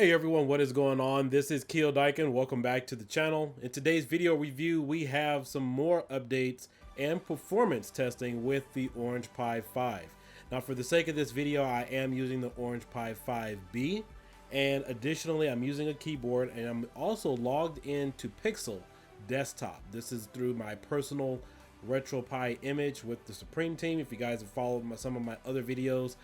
Hey everyone, what is going on? This is Kiodiekin. Welcome back to the channel. In today's video review, we have some more updates and performance testing with the Orange Pi 5. Now for the sake of this video, I am using the Orange Pi 5B, and additionally I'm using a keyboard, and I'm also logged into Pixel Desktop. This is through my personal retropie image with the Supreme team. If you guys have followed some of my other videos,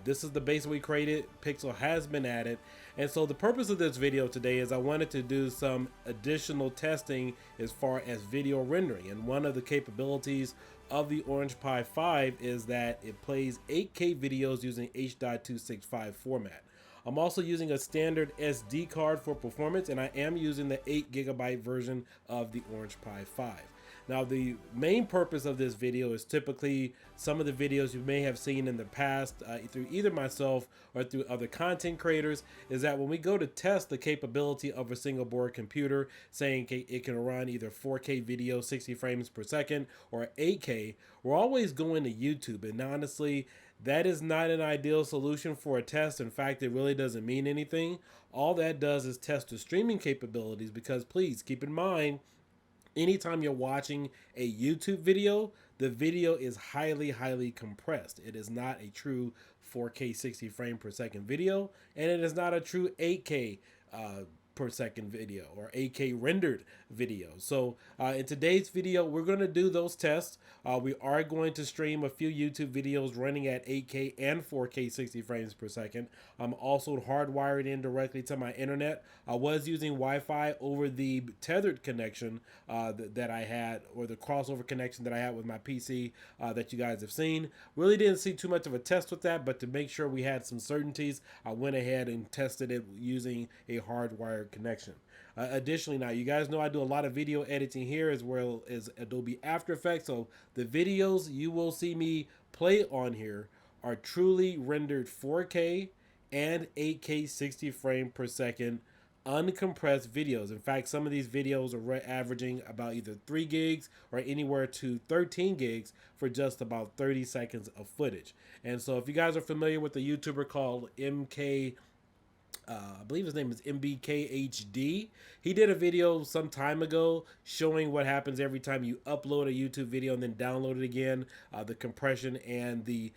this is the base we created. Pixel has been added, and so the purpose of this video today is I wanted to do some additional testing as far as video rendering. And one of the capabilities of the Orange Pi 5 is that it plays 8K videos using H.265 format. I'm also using a standard SD card for performance, and I am using the 8GB version of the Orange Pi 5. Now, the main purpose of this video is typically some of the videos you may have seen in the past through either myself or through other content creators, is that when we go to test the capability of a single board computer, saying it can run either 4K video, 60 frames per second, or 8K, we're always going to YouTube. And honestly, that is not an ideal solution for a test. In fact, it really doesn't mean anything. All that does is test the streaming capabilities, because please keep in mind, anytime you're watching a YouTube video, the video is highly compressed. It is not a true 4K 60 frame per second video, and it is not a true 8K per second video or 8K rendered video. So in today's video, we're going to do those tests. We are going to stream a few YouTube videos running at 8K and 4K 60 frames per second. I'm also hardwired in directly to my internet. I was using Wi-Fi over the tethered connection that I had, or the crossover connection that I had with my PC that you guys have seen. Really didn't see too much of a test with that, but to make sure we had some certainties, I went ahead and tested it using a hardwired connection. Additionally, now you guys know I do a lot of video editing here as well as Adobe After Effects, so the videos you will see me play on here are truly rendered 4K and 8K 60 frame per second uncompressed videos. In fact, some of these videos are averaging about either 3 gigs or anywhere to 13 gigs for just about 30 seconds of footage. And so if you guys are familiar with a YouTuber called I believe his name is MBKHD. He did a video some time ago showing what happens every time you upload a YouTube video and then download it again. The compression and the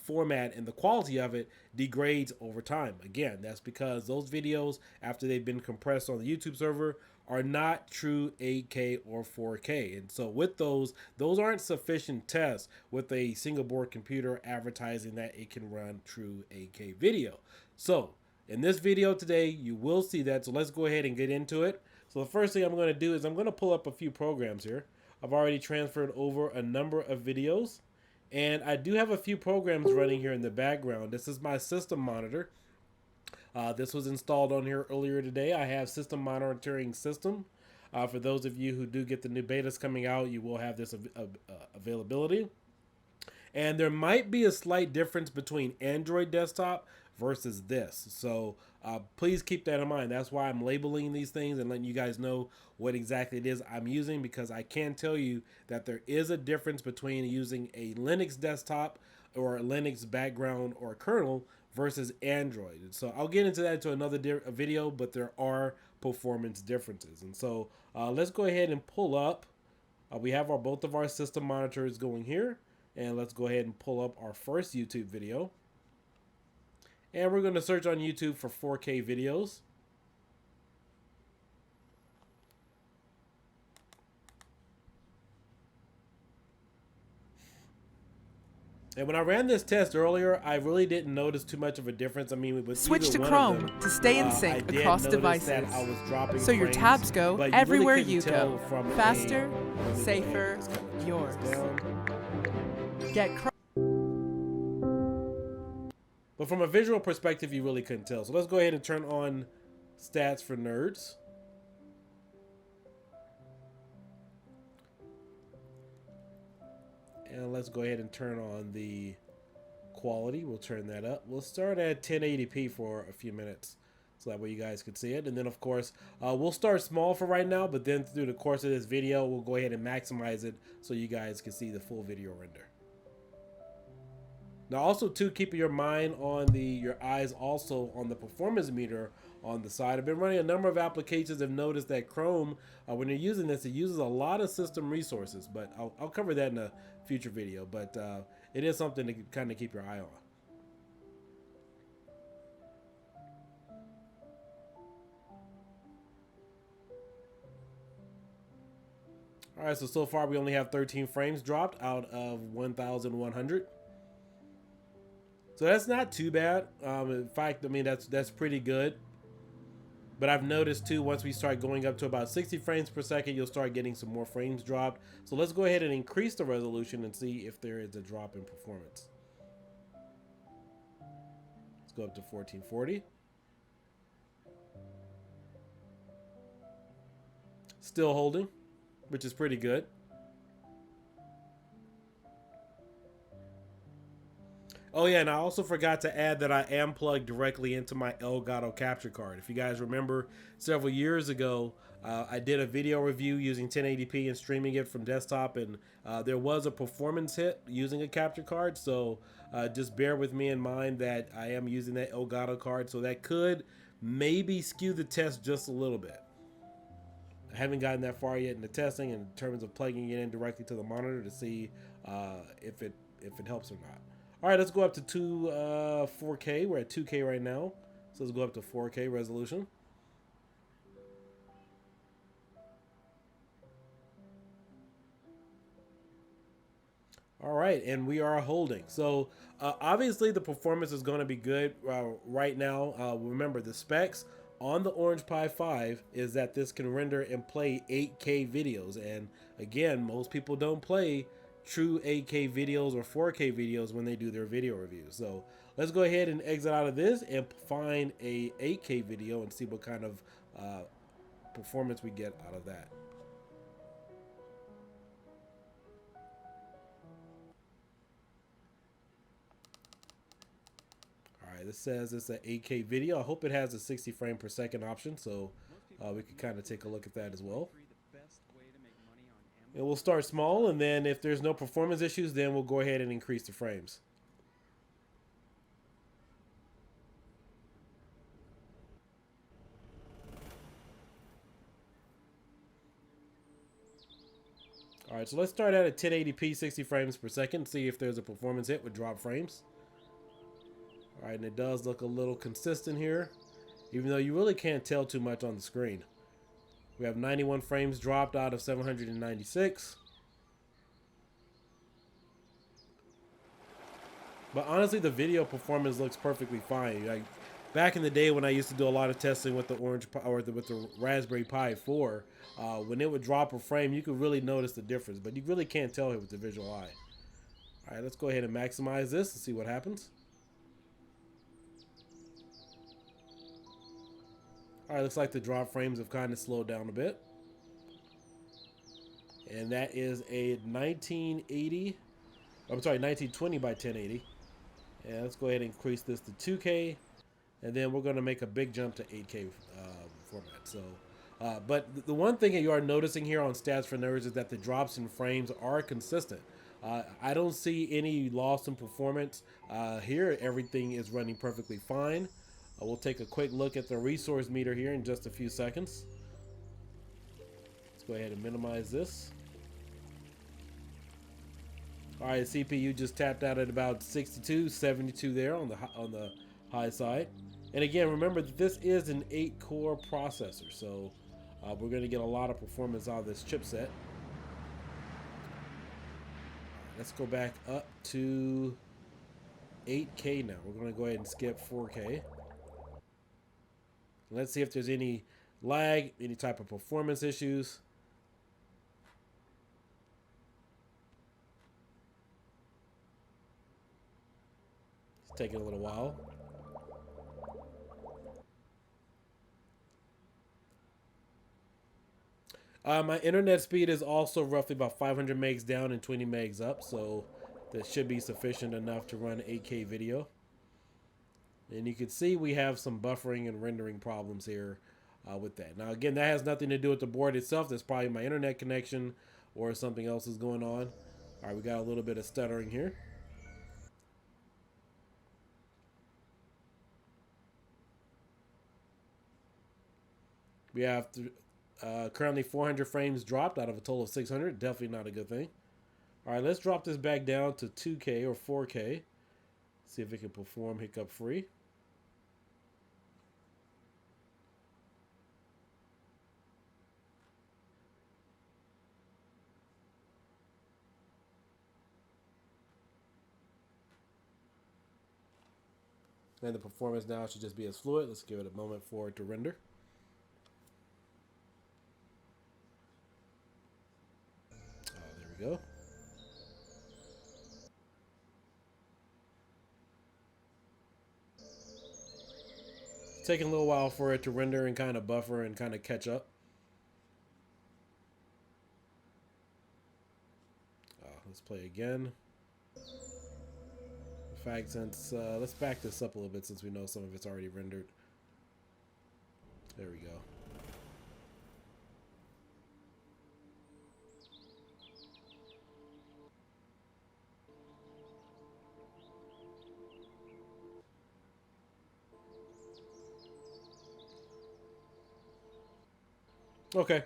format and the quality of it degrades over time. Again, that's because those videos, after they've been compressed on the YouTube server, are not true 8K or 4K. And so with those aren't sufficient tests with a single board computer advertising that it can run true 8K video. So in this video today, you will see that. So let's go ahead and get into it. So the first thing I'm going to do is I'm going to pull up a few programs here. I've already transferred over a number of videos, and I do have a few programs running here in the background. This is my system monitor. This was installed on here earlier today. I have system monitoring system. For those of you who do get the new betas coming out, you will have this availability. And there might be a slight difference between Android desktop versus this. So please keep that in mind. That's why I'm labeling these things and letting you guys know what exactly it is I'm using, because I can tell you that there is a difference between using a Linux desktop or a Linux background or kernel versus Android. And so I'll get into that to another video, but there are performance differences. And so let's go ahead and pull up. We have both of our system monitors going here. And let's go ahead and pull up our first YouTube video. And we're going to search on YouTube for 4K videos. And when I ran this test earlier, I really didn't notice too much of a difference. I mean, with switch to Chrome to stay in sync across devices, so your tabs go everywhere you go. Faster, safer, yours. Get Chrome. But from a visual perspective, you really couldn't tell. So let's go ahead and turn on stats for nerds. And let's go ahead and turn on the quality. We'll turn that up. We'll start at 1080p for a few minutes, so that way you guys can see it. And then of course, we'll start small for right now, but then through the course of this video, we'll go ahead and maximize it so you guys can see the full video render. Now also too, keep your mind on your eyes also on the performance meter on the side. I've been running a number of applications and noticed that Chrome, when you're using this, it uses a lot of system resources, but I'll cover that in a future video. But it is something to kind of keep your eye on. All right, so far we only have 13 frames dropped out of 1,100. So that's not too bad. In fact, I mean, that's pretty good. But I've noticed too, once we start going up to about 60 frames per second, you'll start getting some more frames dropped. So let's go ahead and increase the resolution and see if there is a drop in performance. Let's go up to 1440. Still holding, which is pretty good. Oh yeah, and I also forgot to add that I am plugged directly into my Elgato capture card. If you guys remember, several years ago, I did a video review using 1080p and streaming it from desktop, and there was a performance hit using a capture card. So just bear with me in mind that I am using that Elgato card, so that could maybe skew the test just a little bit. I haven't gotten that far yet in the testing in terms of plugging it in directly to the monitor to see if it helps or not. All right, let's go up to 4K. We're at 2K right now, so let's go up to 4K resolution. All right, and we are holding. So obviously the performance is going to be good right now. Remember, the specs on the Orange Pi 5 is that this can render and play 8K videos. And again, most people don't play true 8K videos or 4K videos when they do their video reviews. So let's go ahead and exit out of this and find a 8K video and see what kind of performance we get out of that. All right, this says it's an 8K video. I hope it has a 60 frame per second option, so we can kind of take a look at that as well. And we'll start small, and then if there's no performance issues, then we'll go ahead and increase the frames. All right, so let's start at a 1080p 60 frames per second, see if there's a performance hit with drop frames. All right, and it does look a little consistent here, even though you really can't tell too much on the screen. We have 91 frames dropped out of 796. But honestly, the video performance looks perfectly fine. Like back in the day when I used to do a lot of testing with the Orange Pi or with the Raspberry Pi 4, when it would drop a frame, you could really notice the difference. But you really can't tell it with the visual eye. All right, let's go ahead and maximize this and see what happens. All right, looks like the drop frames have kind of slowed down a bit. And that is a 1920 by 1080. And let's go ahead and increase this to 2K. And then we're going to make a big jump to 8K format. So, but the one thing that you are noticing here on Stats for Nerds is that the drops in frames are consistent. I don't see any loss in performance. Here, everything is running perfectly fine. We'll take a quick look at the resource meter here in just a few seconds. Let's go ahead and minimize this. All right, CPU just tapped out at about 62, 72 there on the high side. And again, remember that this is an 8-core processor, so we're going to get a lot of performance out of this chipset. Let's go back up to 8K now. We're going to go ahead and skip 4K. Let's see if there's any lag, any type of performance issues. It's taking a little while. My internet speed is also roughly about 500 megs down and 20 megs up, so that should be sufficient enough to run 8K video. And you can see we have some buffering and rendering problems here with that. Now, again, that has nothing to do with the board itself. That's probably my internet connection or something else is going on. All right, we got a little bit of stuttering here. We have currently 400 frames dropped out of a total of 600. Definitely not a good thing. All right, let's drop this back down to 2K or 4K. See if it can perform hiccup free. And the performance now should just be as fluid. Let's give it a moment for it to render. There we go. It's taking a little while for it to render and kind of buffer and kind of catch up. Let's play again. In fact, since let's back this up a little bit since we know some of it's already rendered. There we go. Okay.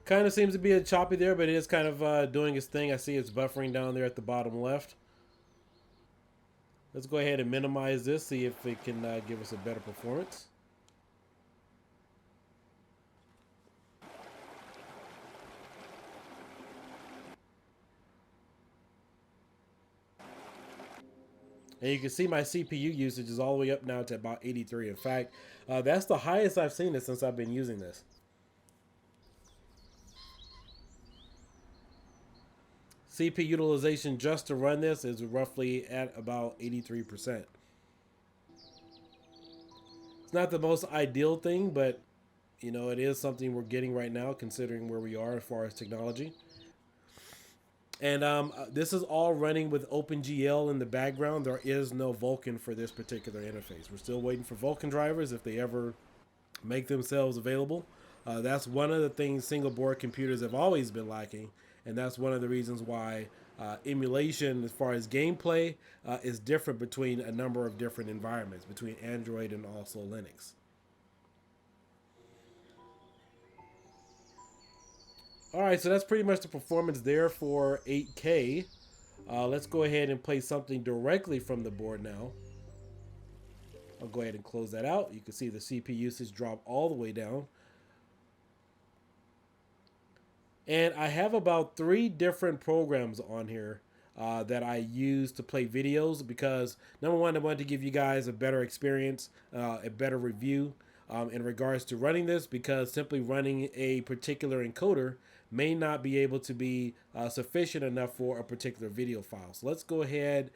Kind of seems to be a choppy there, but it is kind of doing its thing. I see it's buffering down there at the bottom left. Let's go ahead and minimize this, see if it can give us a better performance. And you can see my CPU usage is all the way up now to about 83. In fact, that's the highest I've seen it since I've been using this. CPU utilization just to run this is roughly at about 83%. It's not the most ideal thing, but you know, it is something we're getting right now considering where we are as far as technology. And this is all running with OpenGL in the background. There is no Vulkan for this particular interface. We're still waiting for Vulkan drivers if they ever make themselves available. That's one of the things single board computers have always been lacking. And that's one of the reasons why emulation as far as gameplay is different between a number of different environments, between Android and also Linux. All right, so that's pretty much the performance there for 8K. Let's go ahead and play something directly from the board now. I'll go ahead and close that out. You can see the CPU usage drop all the way down. And I have about 3 different programs on here that I use to play videos because, number one, I wanted to give you guys a better experience, a better review in regards to running this, because simply running a particular encoder may not be able to be sufficient enough for a particular video file. So let's go ahead.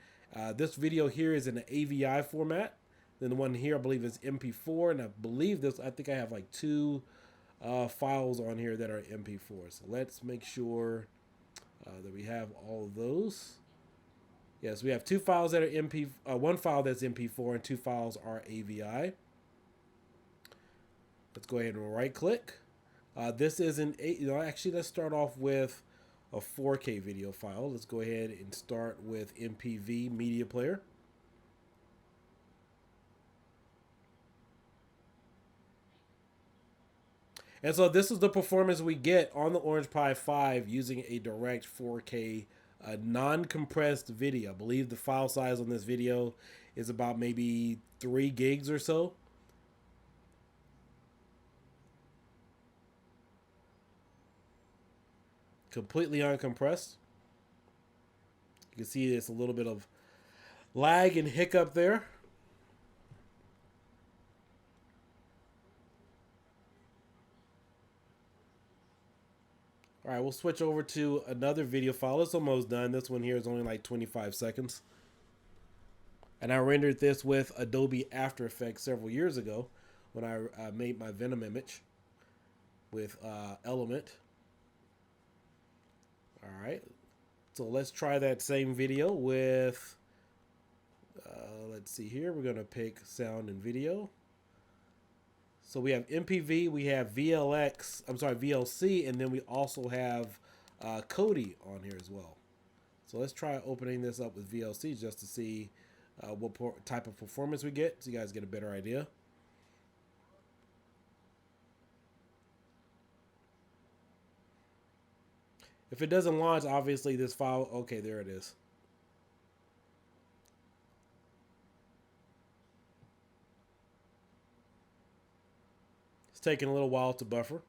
This video here is in the AVI format. Then the one here I believe is MP4, and I believe this, I think I have like 2 files on here that are MP4. So let's make sure that we have all of those. Yes, we have 2 files that are one file that's MP4 and 2 files are AVI. Let's go ahead and right click. This is an actually let's start off with a 4K video file. Let's go ahead and start with MPV media player. And so this is the performance we get on the Orange Pi 5 using a direct 4K non-compressed video. I believe the file size on this video is about maybe 3 gigs or so. Completely uncompressed. You can see there's a little bit of lag and hiccup there. All right, we'll switch over to another video file. It's almost done. This one here is only like 25 seconds. And I rendered this with Adobe After Effects several years ago when I made my Venom image with Element. All right, so let's try that same video with, let's see here. We're going to pick sound and video. So we have MPV, we have VLC, and then we also have Kodi on here as well. So let's try opening this up with VLC just to see what type of performance we get, so you guys get a better idea. If it doesn't launch, obviously this file, okay, there it is. It's taking a little while to buffer.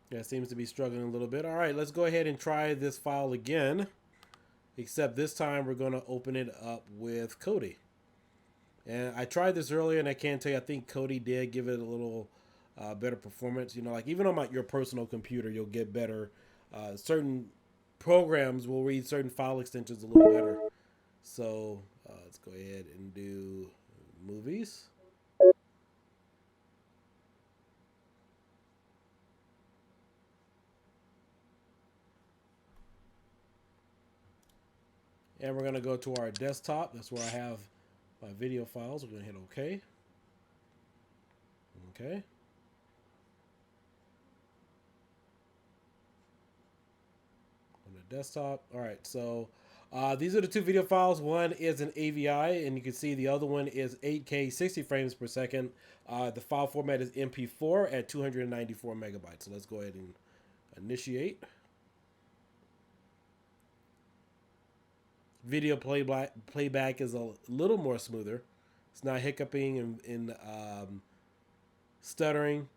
Yeah, it seems to be struggling a little bit. All right, let's go ahead and try this file again. Except this time we're going to open it up with Kodi. And I tried this earlier, and I can tell you, I think Kodi did give it a little better performance. You know, like even on your personal computer, you'll get better. Certain programs will read certain file extensions a little better. So let's go ahead and do movies. And we're going to go to our desktop. That's where I have my video files. We're going to hit OK. Okay. On the desktop. All right. So these are the two video files. One is an AVI, and you can see the other one is 8K 60 frames per second. The file format is MP4 at 294 megabytes. So let's go ahead and initiate. Video playback is a little more smoother. It's not hiccuping and stuttering.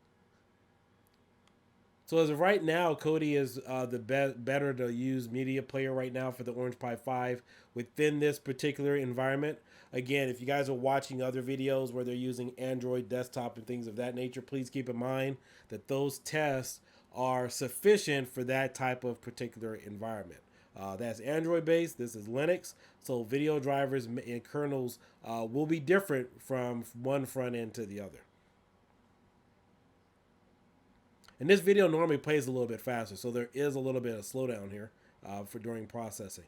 So as of right now, Kodi is the better to use media player right now for the Orange Pi 5 within this particular environment. Again, if you guys are watching other videos where they're using Android desktop and things of that nature, please keep in mind that those tests are sufficient for that type of particular environment. That's Android based. This is Linux. So video drivers and kernels will be different from one front end to the other. And this video normally plays a little bit faster, so there is a little bit of slowdown here for during processing.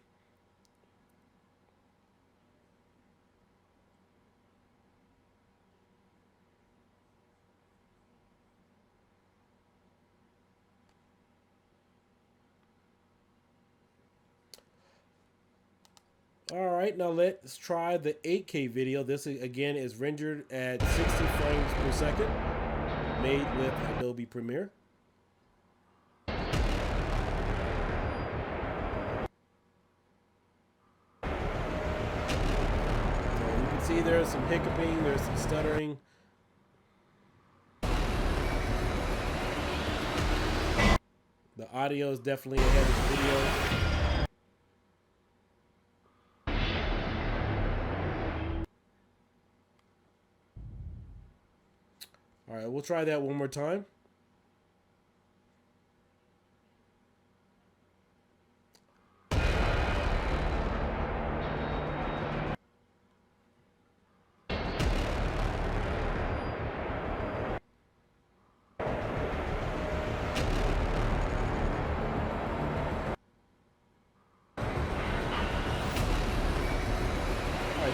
All right, now let's try the 8K video. This again is rendered at 60 frames per second, made with Adobe Premiere. So you can see there's some hiccuping, there's some stuttering. The audio is definitely ahead of the video. All right, we'll try that one more time.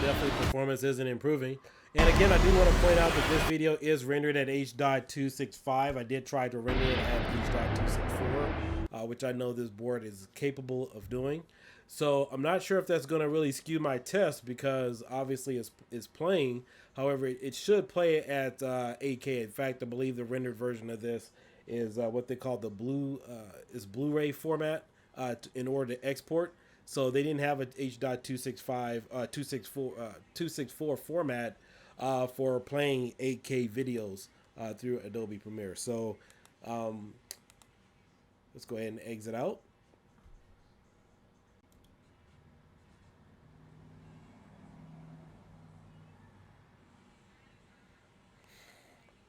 Definitely performance isn't improving. And again, I do want to point out that this video is rendered at H.265. I did try to render it at H.264, which I know this board is capable of doing. So I'm not sure if that's going to really skew my test because obviously it's playing. However, it should play at 8K. In fact, I believe the rendered version of this is what they call the Blu-ray format in order to export. So they didn't have a H.265, 264 format for playing 8K videos through Adobe Premiere. So let's go ahead and exit out.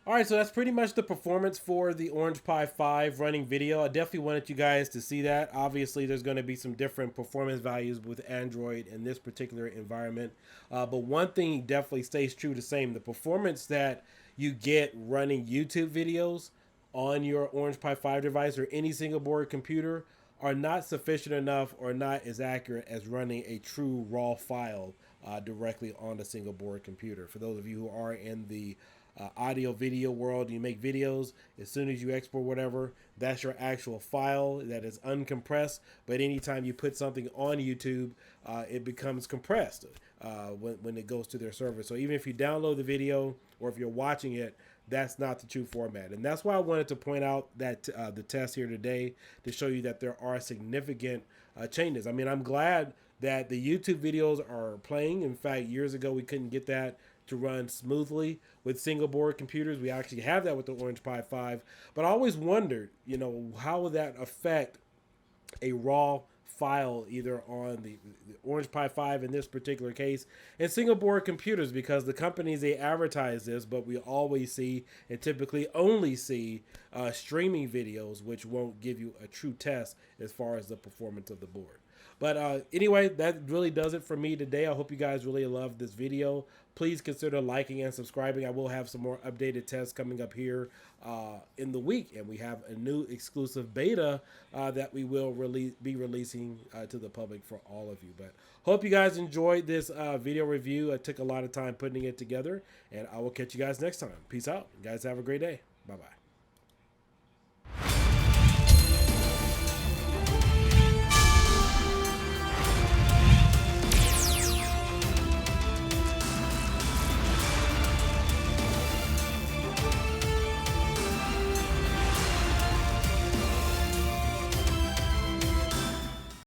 All right, so that's pretty much the performance for the Orange Pi 5 running video. I definitely wanted you guys to see that. Obviously, there's going to be some different performance values with Android in this particular environment. But one thing definitely stays true the same. The performance that you get running YouTube videos on your Orange Pi 5 device or any single board computer are not sufficient enough or not as accurate as running a true raw file directly on a single board computer. For those of you who are in the audio video world, you make videos. As soon as you export whatever, that's your actual file that is uncompressed. But anytime you put something on YouTube, it becomes compressed when it goes to their server. So even if you download the video or if you're watching it, that's not the true format. And that's why I wanted to point out that the test here today to show you that there are significant changes. I mean, I'm glad that the YouTube videos are playing. In fact, years ago, we couldn't get that to run smoothly with single board computers. We actually have that with the Orange Pi 5. But I always wondered, you know, how would that affect a raw file either on the Orange Pi 5 in this particular case and single board computers, because the companies, they advertise this, but we always see and typically only see streaming videos, which won't give you a true test as far as the performance of the board. But anyway, that really does it for me today. I hope you guys really loved this video. Please consider liking and subscribing. I will have some more updated tests coming up here in the week. And we have a new exclusive beta that we will be releasing to the public for all of you. But hope you guys enjoyed this video review. I took a lot of time putting it together. And I will catch you guys next time. Peace out. You guys have a great day. Bye-bye.